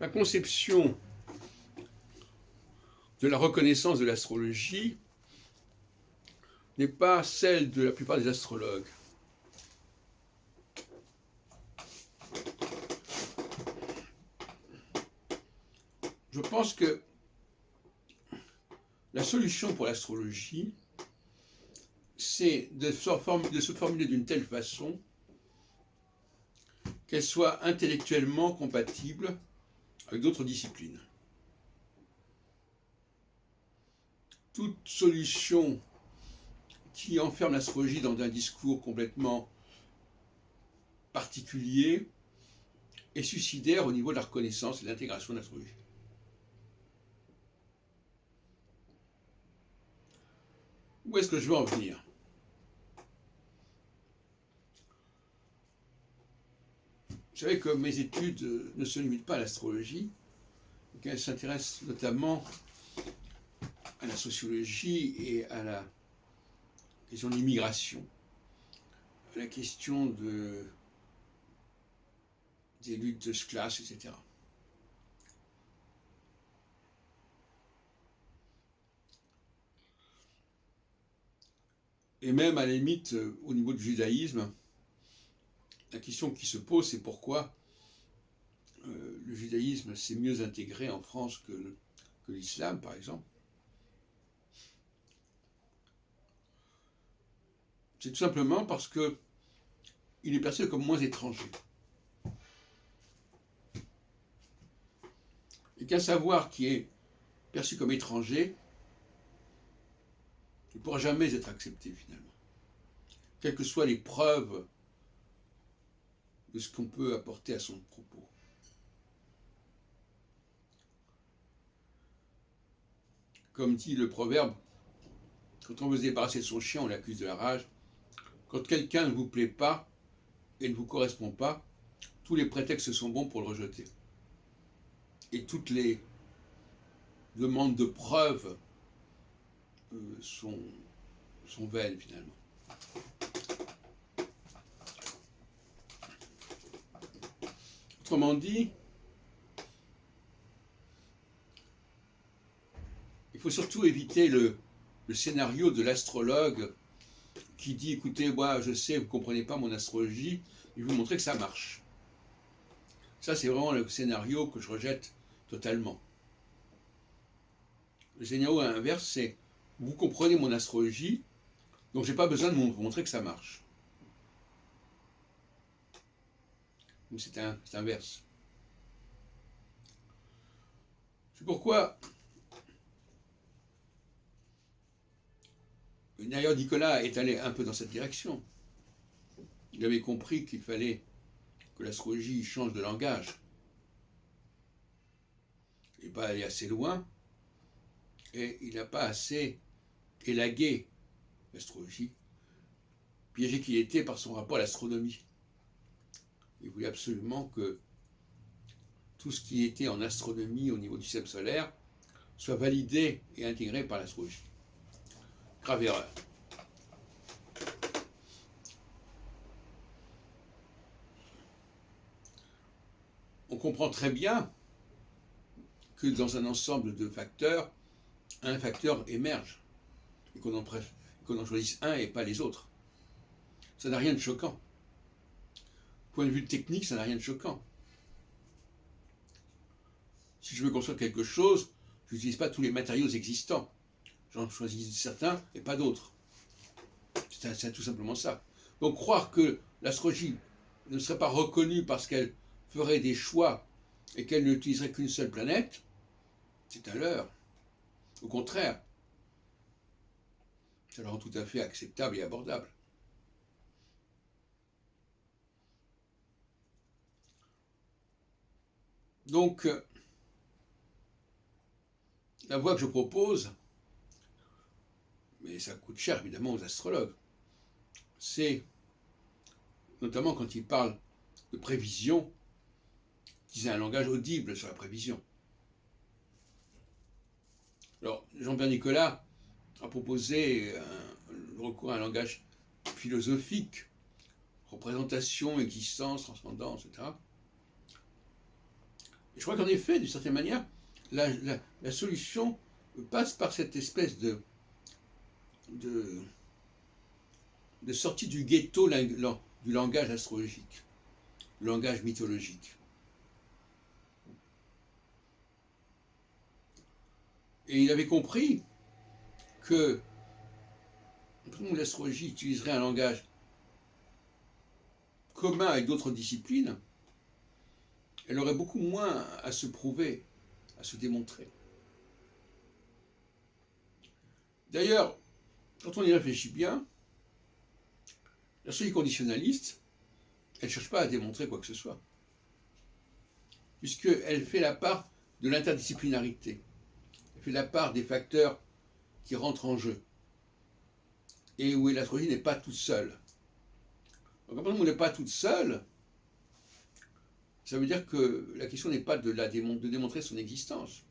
Ma conception de la reconnaissance de l'astrologie n'est pas celle de la plupart des astrologues. Je pense que la solution pour l'astrologie, c'est de se formuler d'une telle façon qu'elle soit intellectuellement compatible avec d'autres disciplines. Toute solution qui enferme l'astrologie dans un discours complètement particulier est suicidaire au niveau de la reconnaissance et de l'intégration de l'astrologie. Où est-ce que je veux en venir? Vous savez que mes études ne se limitent pas à l'astrologie, qu'elles s'intéressent notamment à la sociologie et à la question de l'immigration, à la question des luttes de classe, etc. Et même à la limite, au niveau du judaïsme, la question qui se pose, c'est pourquoi le judaïsme s'est mieux intégré en France que l'islam, par exemple. C'est tout simplement parce qu'il est perçu comme moins étranger. Et qu'un savoir qui est perçu comme étranger ne pourra jamais être accepté, finalement. Quelles que soient les preuves de ce qu'on peut apporter à son propos. Comme dit le proverbe, quand on veut se débarrasser de son chien, on l'accuse de la rage. Quand quelqu'un ne vous plaît pas et ne vous correspond pas, tous les prétextes sont bons pour le rejeter. Et toutes les demandes de preuves sont vaines, finalement. Autrement dit, il faut surtout éviter le scénario de l'astrologue qui dit, écoutez, moi je sais, vous ne comprenez pas mon astrologie, mais je vais vous montrer que ça marche. Ça, c'est vraiment le scénario que je rejette totalement. Le scénario inverse, c'est, vous comprenez mon astrologie, donc je n'ai pas besoin de vous montrer que ça marche. Donc c'est inverse. C'est pourquoi d'ailleurs Nicolas est allé un peu dans cette direction. Il avait compris qu'il fallait que l'astrologie change de langage et pas aller assez loin, et il n'a pas assez élagué l'astrologie, piégé qu'il était par son rapport à l'astronomie. Il voulait absolument que tout ce qui était en astronomie au niveau du système solaire soit validé et intégré par l'astrologie. Grave erreur. On comprend très bien que dans un ensemble de facteurs, un facteur émerge et qu'on en choisisse un et pas les autres. Ça n'a rien de choquant. Point de vue technique, ça n'a rien de choquant. Si je veux construire quelque chose, je n'utilise pas tous les matériaux existants. J'en choisis certains et pas d'autres. C'est tout simplement ça. Donc croire que l'astrologie ne serait pas reconnue parce qu'elle ferait des choix et qu'elle n'utiliserait qu'une seule planète, c'est un leurre. Au contraire, ça la rend tout à fait acceptable et abordable. Donc, la voie que je propose, mais ça coûte cher évidemment aux astrologues, c'est, notamment quand ils parlent de prévision, qu'ils aient un langage audible sur la prévision. Alors, Jean-Pierre Nicolas a proposé le recours à un langage philosophique, représentation, existence, transcendance, etc. Et je crois qu'en effet, d'une certaine manière, la solution passe par cette espèce de, de sortie du ghetto du langage astrologique, du langage mythologique. Et il avait compris que l'astrologie utiliserait un langage commun avec d'autres disciplines, elle aurait beaucoup moins à se prouver, à se démontrer. D'ailleurs, quand on y réfléchit bien, l'astrologie conditionnaliste, elle ne cherche pas à démontrer quoi que ce soit, puisqu'elle fait la part de l'interdisciplinarité, elle fait la part des facteurs qui rentrent en jeu, et où l'astrologie n'est pas toute seule. Donc, à partir du moment où elle n'est pas toute seule, ça veut dire que la question n'est pas de démontrer son existence.